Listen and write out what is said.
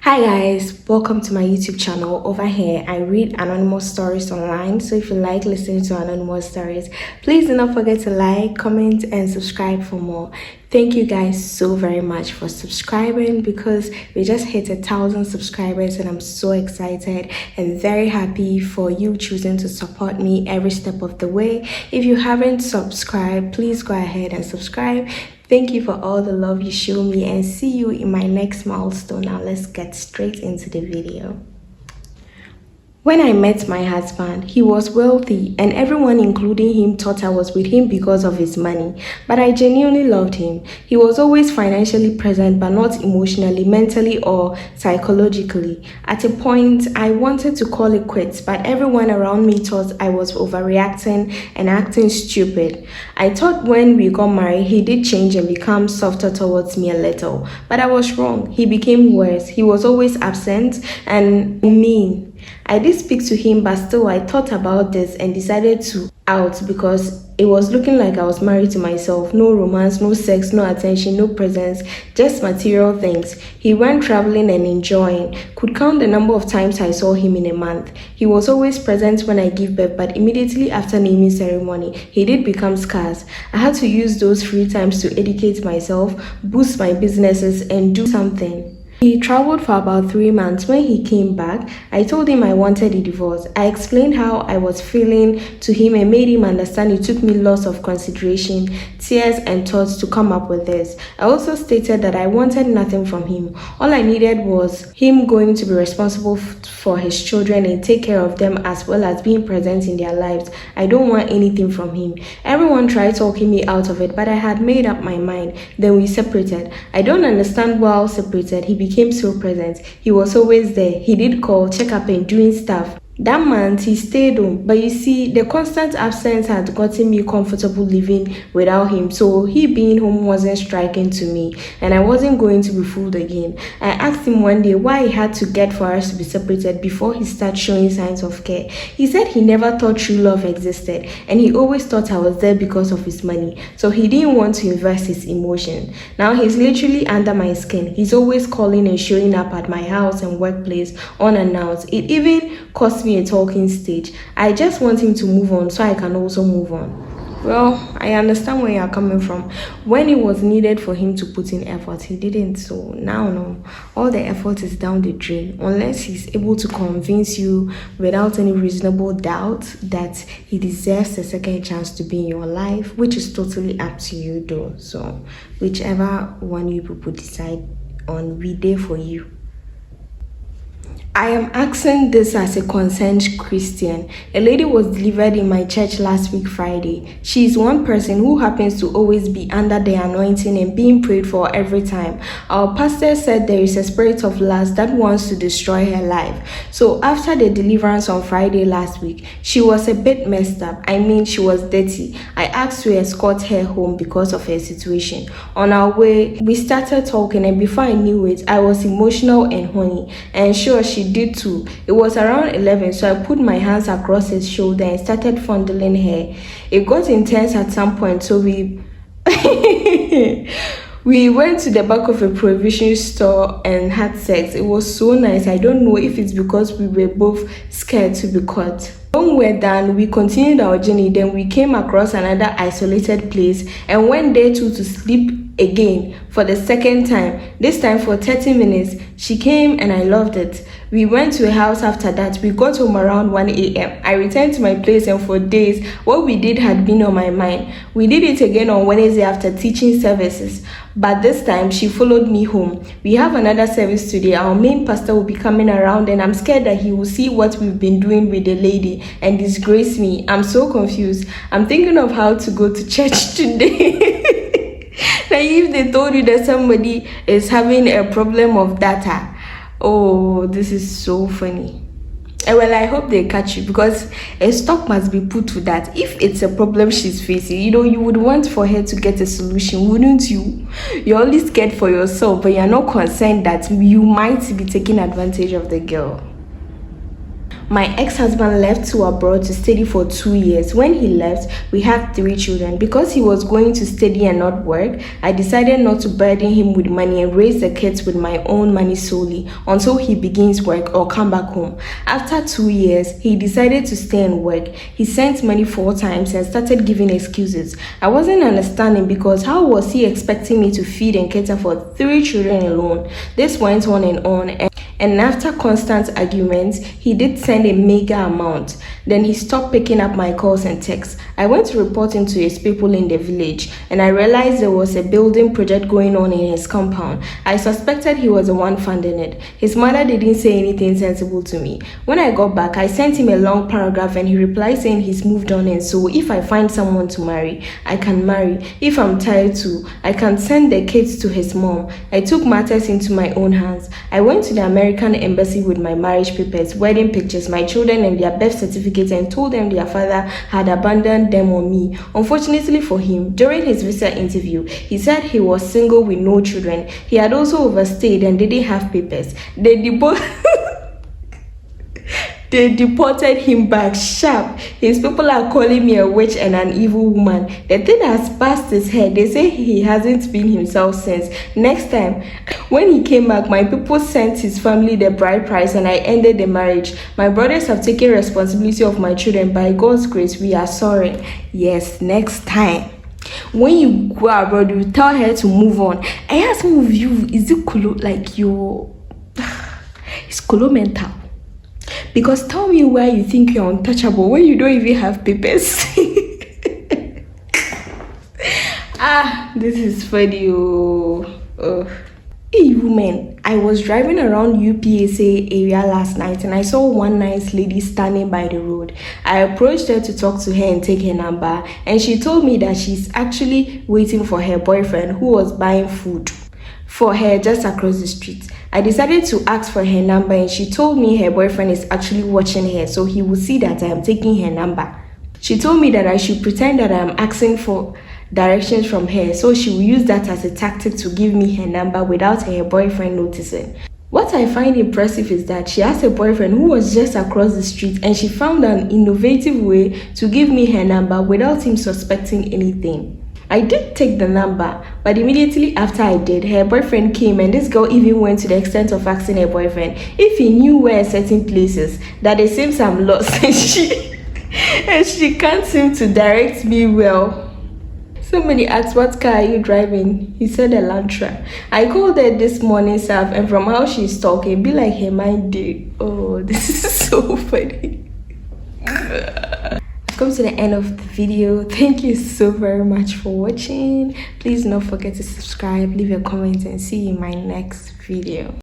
Hi guys, welcome to my YouTube channel. Over here, I read anonymous stories online. So if you like listening to anonymous stories, please do not forget to like, comment, and subscribe for more. Thank you guys so very much for subscribing because we just hit 1,000 subscribers and I'm so excited and very happy for you choosing to support me every step of the way. If you haven't subscribed, please go ahead and subscribe. Thank you for all the love you show me and see you in my next milestone. Now let's get straight into the video. When I met my husband, he was wealthy and everyone including him thought I was with him because of his money. But I genuinely loved him. He was always financially present but not emotionally, mentally or psychologically. At a point, I wanted to call it quits, but everyone around me thought I was overreacting and acting stupid. I thought when we got married, he did change and become softer towards me a little. But I was wrong. He became worse. He was always absent and mean. I did speak to him, but still I thought about this and decided to out because it was looking like I was married to myself. No romance, no sex, no attention, no presence, just material things. He went traveling and enjoying. Could count the number of times I saw him in a month. He was always present when I give birth, but immediately after naming ceremony, he did become scarce. I had to use those free times to educate myself, boost my businesses, and do something. He traveled for about 3 months. When he came back, I told him I wanted a divorce. I explained how I was feeling to him and made him understand it took me lots of consideration, tears and thoughts to come up with this. I also stated that I wanted nothing from him. All I needed was him going to be responsible for his children and take care of them as well as being present in their lives. I don't want anything from him. Everyone tried talking me out of it, but I had made up my mind. Then we separated. I don't understand why separated. He became so present. He was always there. He did call, check up and doing stuff. That month he stayed home, but you see, the constant absence had gotten me comfortable living without him, so he being home wasn't striking to me and I wasn't going to be fooled again. I asked him one day why he had to get for us to be separated before he started showing signs of care. He said he never thought true love existed and he always thought I was there because of his money, so he didn't want to invest his emotion. Now he's literally under my skin. He's always calling and showing up at my house and workplace unannounced. It even cost me a talking stage. I just want him to move on so I can also move on. Well, I understand where you're coming from. When it was needed for him to put in effort, he didn't. So now, no, all the effort is down the drain. Unless he's able to convince you without any reasonable doubt that he deserves a second chance to be in your life, which is totally up to you though. So whichever one you people decide on, we there for you. I am asking this as a concerned Christian. A lady was delivered in my church last week Friday. She is one person who happens to always be under the anointing and being prayed for every time. Our pastor said there is a spirit of lust that wants to destroy her life. So after the deliverance on Friday last week, she was a bit messed up. I mean, she was dirty. I asked to escort her home because of her situation. On our way, we started talking and before I knew it, I was emotional and horny. And sure, she did too. It was around 11, so I put my hands across his shoulder and started fondling her. It got intense at some point, so we we went to the back of a provision store and had sex. It was so nice. I don't know if it's because we were both scared to be caught. When we were done, we continued our journey. Then we came across another isolated place and went there too to sleep again for the second time, this time for 30 minutes. She came and I loved it. We went to a house after that. We got home around 1 a.m. I returned to my place and for days what we did had been on my mind. We did it again on Wednesday after teaching services, but this time she followed me home. We have another service today. Our main pastor will be coming around and I'm scared that he will see what we've been doing with the lady and disgrace me. I'm so confused. I'm thinking of how to go to church today. Like if they told you that somebody is having a problem of data, oh, this is so funny. Well, I hope they catch you because a stop must be put to that. If it's a problem she's facing, you would want for her to get a solution, wouldn't you? You're only scared for yourself, but you're not concerned that you might be taking advantage of the girl. My ex-husband left to abroad to study for 2 years. When he left, we had 3 children. Because he was going to study and not work, I decided not to burden him with money and raise the kids with my own money solely until he begins work or come back home. After 2 years, he decided to stay and work. He sent money 4 times and started giving excuses. I wasn't understanding because how was he expecting me to feed and cater for 3 children alone? This went on and after constant arguments, he did send a mega amount. Then he stopped picking up my calls and texts. I went to report him to his people in the village, and I realized there was a building project going on in his compound. I suspected he was the one funding it. His mother didn't say anything sensible to me. When I got back, I sent him a long paragraph and he replied saying he's moved on, and so if I find someone to marry, I can marry. If I'm tired too, I can send the kids to his mom. I took matters into my own hands. I went to the American embassy with my marriage papers, wedding pictures, my children and their birth certificates, and told them their father had abandoned them on me. Unfortunately for him, during his visa interview, he said he was single with no children. He had also overstayed and didn't have papers. They deported him back sharp. His people are calling me a witch and an evil woman. The thing has passed his head. They say he hasn't been himself since. Next time, when he came back, my people sent his family the bride price and I ended the marriage. My brothers have taken responsibility of my children. By God's grace, we are sorry. Yes, next time. When you go abroad, you tell her to move on. I ask some of you, is it cool like your it's cool mental? Because tell me why you think you're untouchable when you don't even have papers. This is funny. Hey woman, I was driving around UPSA area last night and I saw one nice lady standing by the road. I approached her to talk to her and take her number, and she told me that she's actually waiting for her boyfriend who was buying food for her just across the street. I decided to ask for her number and she told me her boyfriend is actually watching her, so he will see that I am taking her number. She told me that I should pretend that I am asking for directions from her, so she will use that as a tactic to give me her number without her boyfriend noticing. What I find impressive is that she has a boyfriend who was just across the street and she found an innovative way to give me her number without him suspecting anything. I did take the number, but immediately after I did, her boyfriend came and this girl even went to the extent of asking her boyfriend if he knew where certain places, that it seems I'm lost and she can't seem to direct me well. Somebody asked, what car are you driving? He said Elantra. I called her this morning, Sav, and from how she's talking, be like her mind did. Oh, this is so funny. Come to the end of the video. Thank you so very much for watching. Please don't forget to subscribe, leave a comment, and see you in my next video.